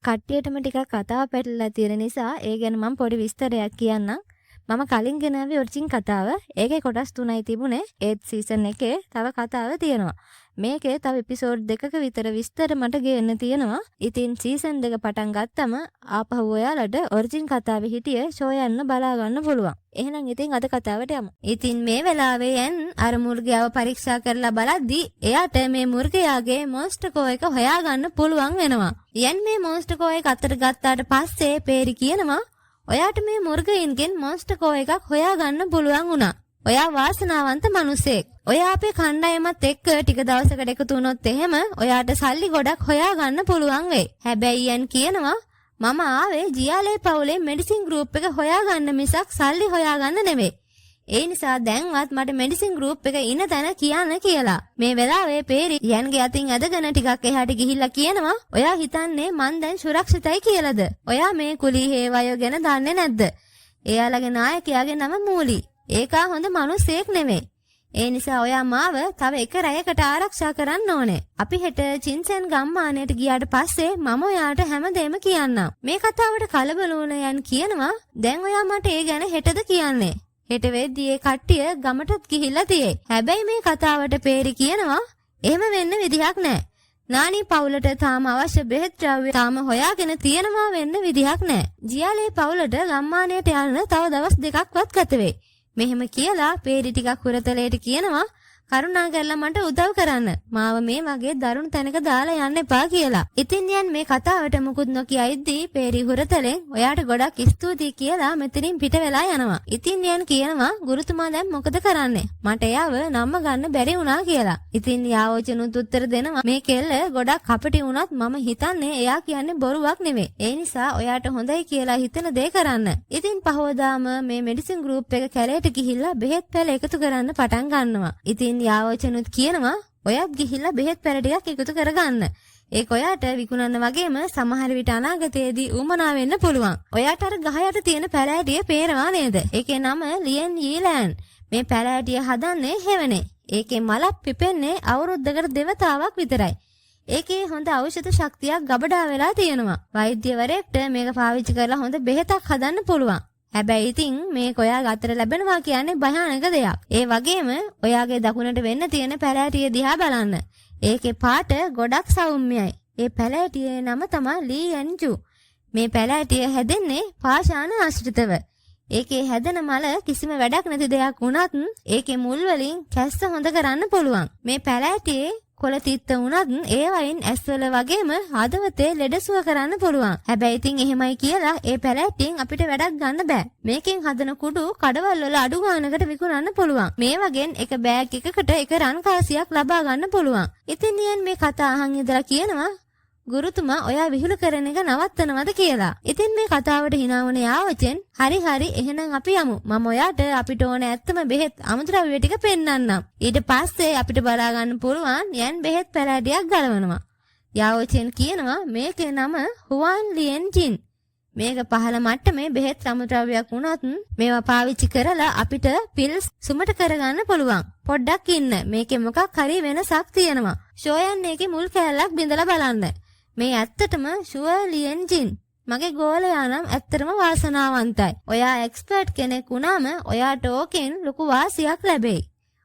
කට්ටියටම ටිකක් කතාව පැටලලා තියෙන නිසා ඒ ගැන මම පොඩි විස්තරයක් කියන්නම්. මම කලින් ගෙනාවේ ඔරිජින් කතාව. ඒකේ කොටස් 3යි තිබුණේ. ඒත් සීසන් 1 තව කතාව තියෙනවා. මේකේ තව එපිසෝඩ් 2ක විතර විස්තර මට ගේන්න තියෙනවා. ඉතින් සීසන් 2 පටන් ගත්තම ආපහු ඔයාලට ඔරිජින් කතාවේ හිටිය ෂෝ යන්න බලා ගන්න පුළුවන්. එහෙනම් ඉතින් අද කතාවට යමු. ඉතින් මේ වෙලාවේ යන් අර මුර්ගයාව පරීක්ෂා කරලා බලද්දී එයාට මේ මුර්ගයාගේ මොන්ස්ටර් කෝ එක හොයාගන්න පුළුවන් වෙනවා. යන් මේ මොන්ස්ටර් කෝ එක අතට ගත්තාට පස්සේ පේරි කියනවා ඔයාට මේ මුර්ගයින්ගෙන් මොන්ස්ටර් කෝ එකක් හොයාගන්න පුළුවන් වුණා. ඔයා වාසනාවන්ත මිනිසෙක්. ඔයා අපේ කණ්ඩායමත් එක්ක ටික දවසකට එකතු වුණොත් එහෙම ඔයාට සල්ලි ගොඩක් හොයාගන්න පුළුවන් වෙයි. හැබැයි යන් කියනවා මම ආවේ ජියාලේ පවුලේ මෙඩිසින් ගෲප් එක හොයාගන්න මිසක් සල්ලි හොයාගන්න නෙවෙයි. ඒ නිසා දැන්වත් මට මෙඩිසින් ගෲප් එක ඉන්න තැන කියන්න කියලා. මේ වෙලාවේ පේරි යන්ගේ අතින් ඇදගෙන ටිකක් එහාට ගිහිල්ලා කියනවා ඔයා හිතන්නේ මං දැන් සුරක්ෂිතයි කියලාද? ඔයා මේ කුලී හේවයෝ ගැන දන්නේ නැද්ද? එයාලගේ නායකයාගේ නම මූලි. ඒකා හොඳ මිනිසෙක් නෙවෙයි. ඒ නිසා ඔයා මාව තව එක රැයකට ආරක්ෂා කරන්න ඕනේ. අපි හෙට චින්සන් ගම්මානයට ගියාට පස්සේ මම ඔයාට හැමදේම කියන්නම්. මේ කතාවට කලබල වුණ යන් කියනවා දැන් ඔයා මට ඒ ගැන හෙටද කියන්නේ. හෙට වෙද්දී ඒ කට්ටිය ගමටත් ගිහිල්ලා තියෙයි. හැබැයි මේ කතාවට පේරි කියනවා එහෙම වෙන්න විදිහක් නැහැ. නානි පවුලට තාම අවශ්‍ය බෙහෙත් ද්‍රව්‍ය තාම හොයාගෙන තියෙනවා වෙන්න විදිහක් නැහැ. ජියාලේ පවුලට ගම්මානයට යන්න තව දවස් 2ක්වත් ගත වෙයි. මෙහෙම කියලා පේරි ටිකක් හුරතලයට කියනවා කරුණාකරලා මට උදව් කරන්න. මාව මේ වගේ දරුණු තැනක දාලා යන්න එපා කියලා. ඉතින් යන් මේ කතාවට මුකුත් නොකිය ඉද්දී පේරි හුරතලෙන් ඔයාට ගොඩක් ස්තුතියි කියලා මෙතනින් පිට වෙලා යනවා. ඉතින් යන් කියනවා ගුරුතුමා දැන් මොකද කරන්නේ? මට එයාව නම්ම ගන්න බැරි වුණා කියලා. ඉතින් යාවචනුත් උත්තර දෙනවා මේ කෙල්ල ගොඩක් කපටි වුණත් මම හිතන්නේ එයා කියන්නේ බොරුවක් නෙවෙයි. ඒ නිසා ඔයාට හොඳයි කියලා හිතන දේ කරන්න. ඉතින් පහවදාම මේ මෙඩිසින් ගෲප් එක කැලේට ගිහිල්ලා බෙහෙත් පැල එකතු කරන්න පටන් ගන්නවා. ඉතින් යාවචනුත් කියනවා ඔයත් ගිහිල්ලා බෙහෙත් පැල ටිකක් එකතු කරගන්න. ඒක ඔයාට විකුණන්න වගේම සමහර විට අනාගතයේදී උමනා වෙන්න පුළුවන්. ඔයාට අර ගහ යට තියෙන පැල ඇටිය පේනවා නේද? ඒකේ නම ලියන් යීලෑන්. මේ පැල ඇටිය හදන්නේ හෙවනේ. ඒකේ මලක් පිපෙන්නේ අවුරුද්දකට දෙවතාවක් විතරයි. ඒකේ හොඳ ඖෂධ ශක්තියක් ගබඩා වෙලා තියෙනවා. වෛද්‍යවරයෙක්ට මේක පාවිච්චි කරලා හොඳ බෙහෙතක් හදන්න පුළුවන්. හැබැයි ඉතින් මේක ඔයාගේ අතට ලැබෙනවා කියන්නේ භයානක දෙයක්. ඒ වගේම ඔයාගේ දකුණට වෙන්න තියෙන පැලෑටිය දිහා බලන්න. ඒකේ පාට ගොඩක් සෞම්‍යයි. ඒ පැලෑටියේ නම තමයි ලී යන්ජු. මේ පැලෑටිය හැදෙන්නේ පාෂාණ ආශ්‍රිතව. ඒකේ හැදෙන මල කිසිම වැඩක් නැති දෙයක් වුණත් ඒකේ මුල් වලින් කැස්ස හොඳ කරන්න පුළුවන්. මේ පැලෑටියේ කොළ තිත්ත වුණත් ඒ වයින් ඇස්වල වගේම හදවතේ ලෙඩසුව කරන්න පුළුවන්. හැබැයි ඉතින් එහෙමයි කියලා ඒ පැලෑටියෙන් අපිට වැඩක් ගන්න බෑ. මේකෙන් හදන කුඩු කඩවල් වල අඩු ගානකට විකුණන්න පුළුවන්. මේ වගේන් එක බෑග් එකකට එක රන් කාසියක් ලබා ගන්න පුළුවන්. ඉතින් නියන් මේ කතා අහන් ඉඳලා කියනවා ගුරුතුමා ඔයා විහිළු කරන එක නවත්තනවද කියලා. ඉතින් මේ කතාවට hina වුණ යාවචෙන් හරි එහෙනම් අපි යමු. මම ඔයාට අපිට ඕන ඇත්තම බෙහෙත් අමුද්‍රව්‍ය ටික පෙන්නන්නම්. ඊට පස්සේ අපිට බලා ගන්න පුළුවන් යන් බෙහෙත් පැලෑටියක් ගලවනවා. යාවචෙන් කියනවා මේකේ නම හුවාන් ලියන්ජින්. මේක පහළ මට්ටමේ බෙහෙත් අමුද්‍රව්‍යයක් වුණත් මේවා පාවිච්චි කරලා අපිට පිල්ස් සුමට කරගන්න පුළුවන්. පොඩ්ඩක් ඉන්න. මේකේ මොකක් හරි වෙනසක් තියෙනවා. ෂෝයන් එකේ මුල් කෑල්ලක් බිඳලා බලන්න. මේ ඇත්තටම ලියන්ජින් මගේ ගෝලයා නම් ඇත්තටම වාසනාවන්තයි. ඔයා එක්ස්පර්ට් කෙනෙක් වුණාම ඔයාට ඕකෙන් ලොකු වාසියක් ලැබෙයි.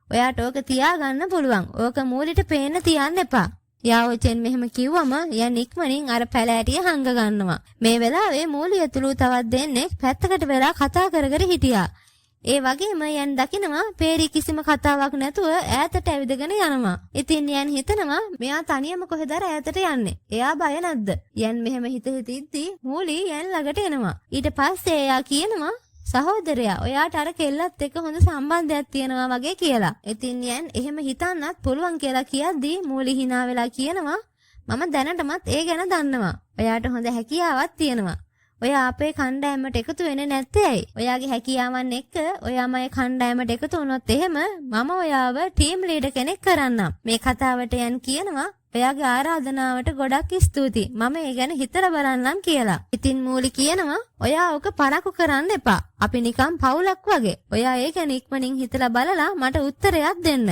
ඔයාට ඕක තියාගන්න පුළුවන්. ඕක මූලිට පේන්න තියන්න එපා. යාවචෙන් මෙහෙම කිව්වම යන් ඉක්මනින් අර පැලෑටිය හංග ගන්නවා. මේ වෙලාවේ මූලිය ඇතුළු තවත් දෙන්නෙක් පැත්තකට වෙලා කතා කර හිටියා. ඒ වගේම යන් දකිනවා පේරි කිසිම කතාවක් නැතුව ඈතට ඇවිදගෙන යනවා. ඉතින් යන් හිතනවා මෙයා තනියම කොහෙද ඈතට යන්නේ? එයා බය නැද්ද? යන් මෙහෙම හිතිද්දී මූලි යන් ළඟට එනවා. ඊට පස්සේ එයා කියනවා සහෝදරයා ඔයාට අර කෙල්ලත් එක්ක හොඳ සම්බන්ධයක් තියෙනවා වගේ කියලා. ඉතින් යන් එහෙම හිතන්නත් පුළුවන් කියලා කියද්දී මූලි hina වෙලා කියනවා මම දැනටමත් ඒ ගැන දන්නවා. ඔයාට හොඳ හැකියාවක් තියෙනවා. ඔයා අපේ කණ්ඩායමට එකතු වෙන්නේ නැත්තේ ඇයි? ඔයාගේ හැකියාවන් එක්ක ඔයාමයි කණ්ඩායමට එකතු වුණොත් එහෙම මම ඔයාව ටීම් ලීඩර් කෙනෙක් කරන්නම්. මේ කතාවට යන් කියනවා ඔයාගේ ආරාධනාවට ගොඩක් ස්තුතියි. මම ඒ ගැන හිතලා බලන්නම් කියලා. ඉතින් මූලි කියනවා ඔයා ඔක පරක්කු කරන්න එපා. අපි නිකන් පවුලක් වගේ. ඔයා ඒ ගැන ඉක්මනින් හිතලා බලලා මට උත්තරයක් දෙන්න.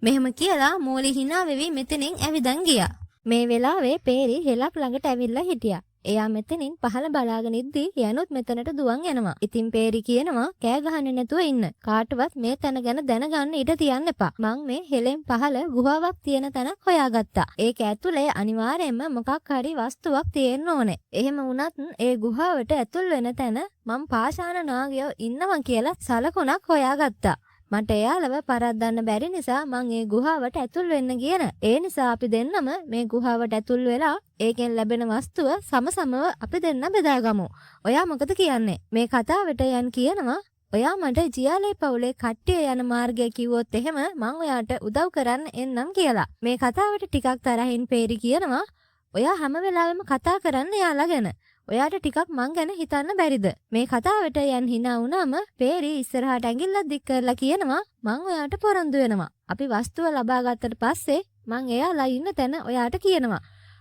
මෙහෙම කියලා මූලි hina වෙවි මෙතනින් ඇවිදන් ගියා. මේ වෙලාවේ පේරි හෙලක් ළඟට ඇවිල්ලා හිටියා. එයා මෙතනින් පහළ බලාගෙන ඉද්දී යනුත් මෙතනට දුවන් යනවා. ඉතින් පේරි කියනවා කෑ ගහන්නේ නැතුව ඉන්න. කාටවත් මේ තැන ගැන දැනගන්න ඉඩ තියන්න එපා. මං මේ හෙලෙන් පහළ ගුහාවක් තියෙන තැනක් හොයාගත්තා. ඒක ඇතුලේ අනිවාර්යයෙන්ම මොකක් හරි වස්තුවක් තියෙන්න ඕනේ. එහෙම වුණත් ඒ ගුහාවට ඇතුල් වෙන තැන මං පාෂාණ නාගයෝ ඉන්නවා කියලා සලකුණක් හොයාගත්තා. මට එයාලව පරද්දන්න බැරි නිසා මං ඒ ගුහාවට ඇතුල් වෙන්න කියන. ඒ නිසා අපි දෙන්නම මේ ගුහාවට ඇතුල් වෙලා ඒකෙන් ලැබෙන වස්තුව සමසමව අපි දෙන්න බෙදාගමු. ඔයා මොකද කියන්නේ? මේ කතාවට යන් කියනවා ඔයා මට ජියාලේ පවුලේ කට්ටිය යන මාර්ගය කිව්වොත් එහෙම මං ඔයාට උදව් කරන්න එන්නම් කියලා. මේ කතාවට ටිකක් තරහින් පේරි කියනවා ඔයා හැම වෙලාවෙම කතා කරන්න යාලා ගැන. ඔයාට ටිකක් මං ගැන හිතන්න බැරිද? මේ කතාවට යන් hina වුණාම පේරි ඉස්සරහට ඇඟිල්ලක් දික් කරලා කියනවා මං ඔයාට පොරොන්දු වෙනවා. අපි වස්තුව ලබා ගත්තට පස්සේ මං එයාලා ඉන්න තැන ඔයාට කියනවා.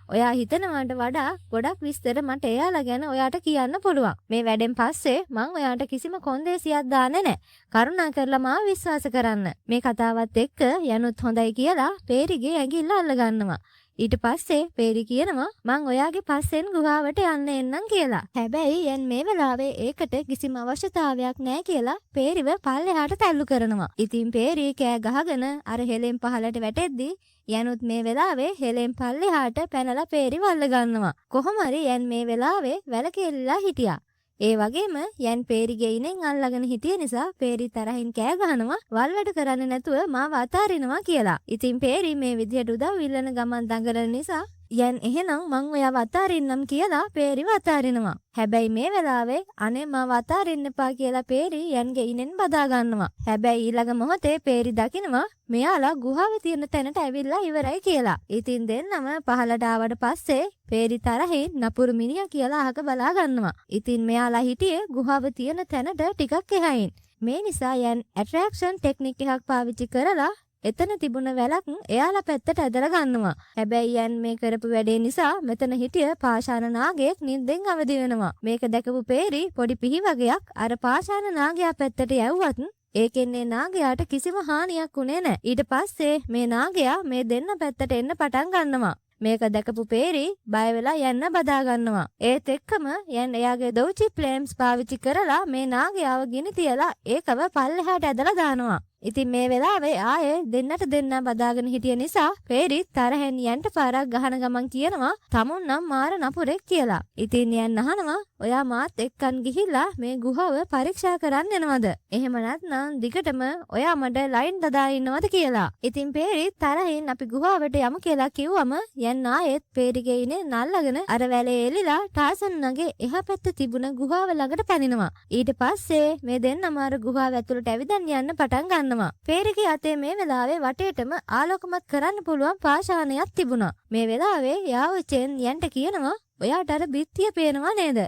ඔයා හිතනවාට වඩා ගොඩක් විස්තර මට එයාලා ගැන ඔයාට කියන්න පුළුවන්. මේ වැඩෙන් පස්සේ මං ඔයාට කිසිම කොන්දේසියක් දාන්නේ නැහැ. කරුණාකරලා මාව විශ්වාස කරන්න. මේ කතාවත් එක්ක යනුත් හොඳයි කියලා පේරිගේ ඇඟිල්ල අල්ල ගන්නවා. ඊට පස්සේ පේරි කියනවා මං ඔයාගේ පස්සෙන් ගුහාවට යන්න එන්නම් කියලා. හැබැයි යන් මේ වෙලාවේ ඒකට කිසිම අවශ්‍යතාවයක් නැහැ කියලා පේරිව පල්ලෙහාට තල්ලු කරනවා. ඉතින් පේරි කෑ ගහගෙන අර හෙලෙන් පහලට වැටෙද්දී යනුත් මේ වෙලාවේ හෙලෙන් පල්ලෙහාට පැනලා පේරි වල්ල ගන්නවා. කොහොම හරි යන් මේ වෙලාවේ වැලකෙල්ලලා හිටියා. ඒ වගේම යන් පේරිගේ ඉනෙන් අල්ලගෙන හිටිය නිසා පේරි තරහින් කෑ ගහනවා වල්වැඩ කරන්නේ නැතුව මාව අතාරිනවා කියලා. ඉතින් පේරි මේ විදියට උදව් ඉල්ලන ගමන් දඟලන නිසා යන් එහෙනම් මං ඔයාව අතාරින්නම් කියලා පේරිව අතාරිනවා. හැබැයි මේ වෙලාවේ අනේ මාව අතාරින්න එපා කියලා පේරි යන්ගේ ඉනෙන් බදා ගන්නවා. හැබැයි ඊළඟ මොහොතේ පේරි දකිනවා මෙයාලා ගුහාවේ තියෙන තැනට ඇවිල්ලා ඉවරයි කියලා. ඉතින් දෙන්නම පහලට ආවට පස්සේ පේරි තරහින් නපුරු මිනිහා කියලා අහක බලා ගන්නවා. ඉතින් මෙයාලා හිටියේ ගුහාව තියෙන තැනට ටිකක් එහායින්. මේ නිසා යන් ඇට්‍රැක්ෂන් ටෙක්නික් එකක් පාවිච්චි කරලා එතන තිබුණ වැලක් එයාලා පැත්තට ඇදලා ගන්නවා. හැබැයි යන් මේ කරපු වැඩේ නිසා මෙතන හිටිය පාෂාණ නාගයෙක් නිින්දෙන් අවදි වෙනවා. මේක දැකපු පේරි පොඩි පිහි වගේක් අර පාෂාණ නාගයා පැත්තට යවුවත් ඒකෙන්නේ නාගයාට කිසිම හානියක් උනේ නැහැ. ඊට පස්සේ මේ නාගයා මේ දෙන්න පැත්තට එන්න පටන් ගන්නවා. මේක දැකපු පේරි බය වෙලා යන්න බදා ගන්නවා. ඒත් එක්කම යන් එයාගේ දෝචි ෆ්ලේම්ස් පාවිච්චි කරලා මේ නාගයාව ගිනි තියලා ඒකව පල්ලෙහාට ඇදලා දානවා. ඉතින් මේ වෙලාවේ ආයේ දෙන්නට දෙන්න බදාගෙන හිටිය නිසා පේරි තරහෙන් යන්ට පාරක් ගහන ගමන් කියනවා තමුන් නම් මාර නපුරෙක් කියලා. ඉතින් යන් අහනවා ඔයා මාත් එක්කන් ගිහිල්ලා මේ ගුහාව පරීක්ෂා කරන්න යනවද? එහෙම නැත්නම් දිගටම ඔයා මට ලයින් දදා ඉන්නවද කියලා. ඉතින් පේරි තරහින් අපි ගුහාවට යමු කියලා කිව්වම යන් ආයෙත් පේරිගේ ඉනේ නල්ලගෙන අර වැලේ එලිලා ටාසන්ගේ එහා පැත්තේ තිබුණ ගුහාව ළඟට පැනිනවා. ඊට පස්සේ මේ දෙන්නම අර ගුහාව ඇතුළට ඇවිදන් යන්න පටන් ගන්නවා. පේරිගේ අතේ මේ වෙලාවේ වටේටම ආලෝකමත් කරන්න පුළුවන් පාෂාණයක් තිබුණා. මේ වෙලාවේ යාවචෙන් යන්ට කියනවා ඔයාට අර බිත්තිය පේනවා නේද?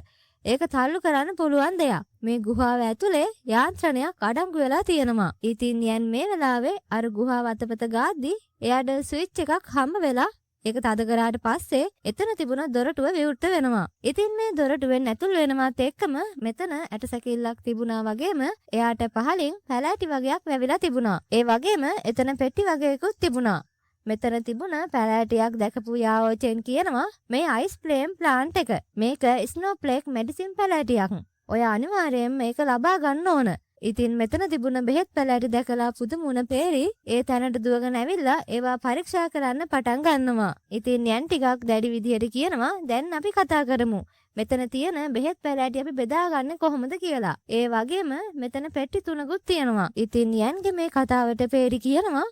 ඒක තල්ලු කරන්න පුළුවන් දෙයක්. මේ ගුහාව ඇතුලේ යාන්ත්‍රණයක් අඩංගු වෙලා තියෙනවා. ඉතින් යන් මේ වෙලාවේ අර ගුහාව අතපත ගාද්දී එයාට ස්විච් එකක් හම්බ වෙලා ඒක තද කරාට පස්සේ එතන තිබුණ දොරටුව විවෘත වෙනවා. ඉතින් මේ දොරටුවෙන් ඇතුල් වෙනවත් එක්කම මෙතන ඇටසැකිල්ලක් තිබුණා වගේම එයාට පහලින් පැලෑටි වගේක් වැවිලා තිබුණා. ඒ වගේම එතන පෙට්ටි වගේකුත් තිබුණා. මෙතන තිබුණ පැලෑටියක් දැකපු යාෝචෙන් කියනවා මේ අයිස් ෆ්ලේම් ප්ලාන්ට් එක. මේක ස්නෝෆ්ලේක් මෙඩිසින් පැලෑටියක්. ඔය අනිවාර්යයෙන් මේක ලබා ගන්න ඕන. ඉතින් මෙතන තිබුණ බෙහෙත් පැලෑටි දැකලා පුදුමුණ පේරි ඒ තැනට දුවගෙන ඇවිල්ලා ඒවා පරීක්ෂා කරන්න පටන් ගන්නවා. ඉතින් යන් ටිකක් දැඩි විදියට කියනවා දැන් අපි කතා කරමු. මෙතන තියෙන බෙහෙත් පැලෑටි අපි බෙදා ගන්න කොහොමද කියලා. ඒ වගේම මෙතන පෙට්ටි තුනකුත් තියෙනවා. ඉතින් යන්ගේ මේ කතාවට පේරි කියනවා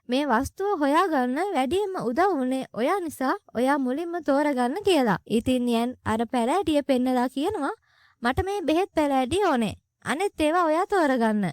මේ වස්තුව හොයාගන්න වැඩියෙන්ම උදව් වුණේ ඔයා නිසා ඔයා මුලින්ම තෝරගන්න කියලා. ඉතින් යන් අර පැලෑටිය පෙන්නලා කියනවා මට මේ බෙහෙත් පැලෑටි ඕනේ. අනෙත් ඒවා ඔයා තෝරගන්න.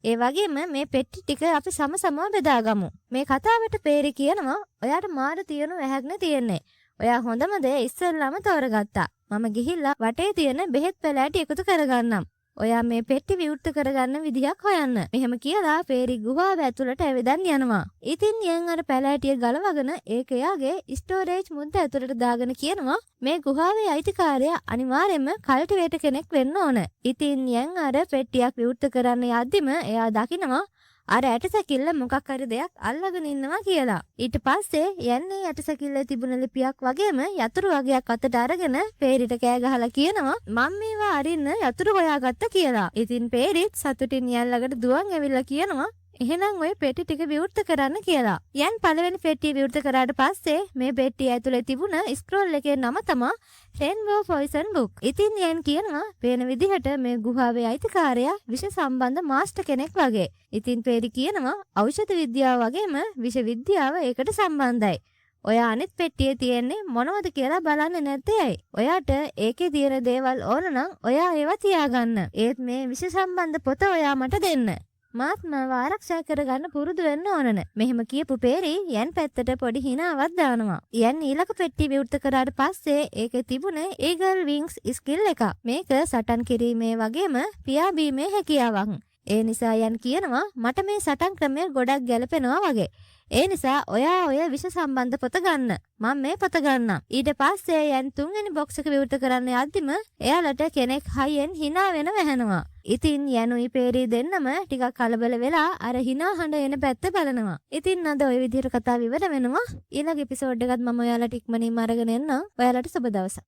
ඒ වගේම මේ පෙට්ටි ටික අපි සමසමව බෙදාගමු. මේ කතාවට පේරි කියනවා ඔයාට මාර තියනු වැහැක්නේ තියෙන්නේ. ඔයා හොඳම දේ ඉස්සෙල්ලාම තෝරගත්තා. මම ගිහිල්ලා වටේ තියෙන බෙහෙත් පැලෑටි එකතු කරගන්නම්. ඔයා මේ පෙට්ටි විවෘත කරගන්න විදියක් හොයන්න. මෙහෙම කියලා පේරි ගුහාව ඇතුළට ඇවිදන් යනවා. ඉතින් යන් අර පැලෑටිය ගලවගෙන ඒක එයාගේ ස්ටෝරේජ් මුද්ද ඇතුළට දාගෙන කියනවා මේ ගුහාවේ අයිතිකාරයා අනිවාර්යයෙන්ම කල්ටිවේටර් කෙනෙක් වෙන්න ඕන. ඉතින් යන් අර පෙට්ටියක් විවෘත කරන්න යද්දිම එයා දකිනවා අර ඇටසැකිල්ල මොකක් හරි දෙයක් අල්ලගෙන ඉන්නවා කියලා. ඊට පස්සේ යන්නේ ඇටසැකිල්ලේ තිබුණ ලිපියක් වගේම යතුරු වගේක් අතට අරගෙන පේරිට කෑ ගහලා කියනවා මම මේවා අරින්න යතුරු හොයාගත්ත කියලා. ඉතින් පේරිත් සතුටින් යල්ලකට දුවන් ඇවිල්ලා කියනවා එහෙනම් ඔය පෙට්ටි ටික විවෘත කරන්න කියලා. යන් පළවෙනි පෙට්ටිය විවෘත කරාට පස්සේ මේ පෙට්ටිය ඇතුලේ තිබුණ ස්ක්‍රෝල් එකේ නම තමයි Rainbow Poison Book. ඉතින් යන් කියනවා පේන විදිහට මේ ගුහාවේ අයිතිකාරයා විෂ සම්බන්ධ මාස්ටර් කෙනෙක් වගේ. ඉතින් පේරි කියනවා ඖෂධ විද්‍යාව වගේම විෂ විද්‍යාව ඒකට සම්බන්ධයි. ඔයා අනිත් පෙට්ටියේ තියෙන්නේ මොනවද කියලා බලන්නේ නැත්තේ ඇයි? ඔයාට ඒකේ තියෙන දේවල් ඕන නම් ඔයා ඒවා තියාගන්න. ඒත් මේ විෂ සම්බන්ධ පොත ඔයා මට දෙන්න. මාත් මාව ආරක්ෂා කරගන්න පුරුදු වෙන්න ඕනන. මෙහෙම කියපු පේරි යන් පැත්තට පොඩි හිනාවක් දානවා. යන් ඊළඟ පෙට්ටිය විවෘත කරාට පස්සේ ඒකේ තිබුණේ Eagle Wings ස්කිල් එකක්. මේක සටන් කිරීමේ වගේම පියාඹීමේ හැකියාවක්. ඒ නිසා යන් කියනවා මට මේ සටන් ක්‍රමය ගොඩක් ගැලපෙනවා වගේ. ඒ නිසා ඔයා ඔය විෂ සම්බන්ධ පොත ගන්න. මම මේ පොත ගන්නම්. ඊට පස්සේ යන් තුන්වෙනි බොක්ස් එක විවෘත කරන්න යද්දිම එයාලට කෙනෙක් හයියෙන් hina වෙන වැහෙනවා. ඉතින් යනුයි පේරි දෙන්නම ටිකක් කලබල වෙලා අර hina හඬ එන පැත්ත බලනවා. ඉතින් අද ওই විදිහට කතාව ඉවර වෙනවා. ඊළඟ එපිසෝඩ් එකත් මම ඔයාලට ඉක්මනින්ම අරගෙන එන්නම්. ඔයාලට සුබ දවසක්.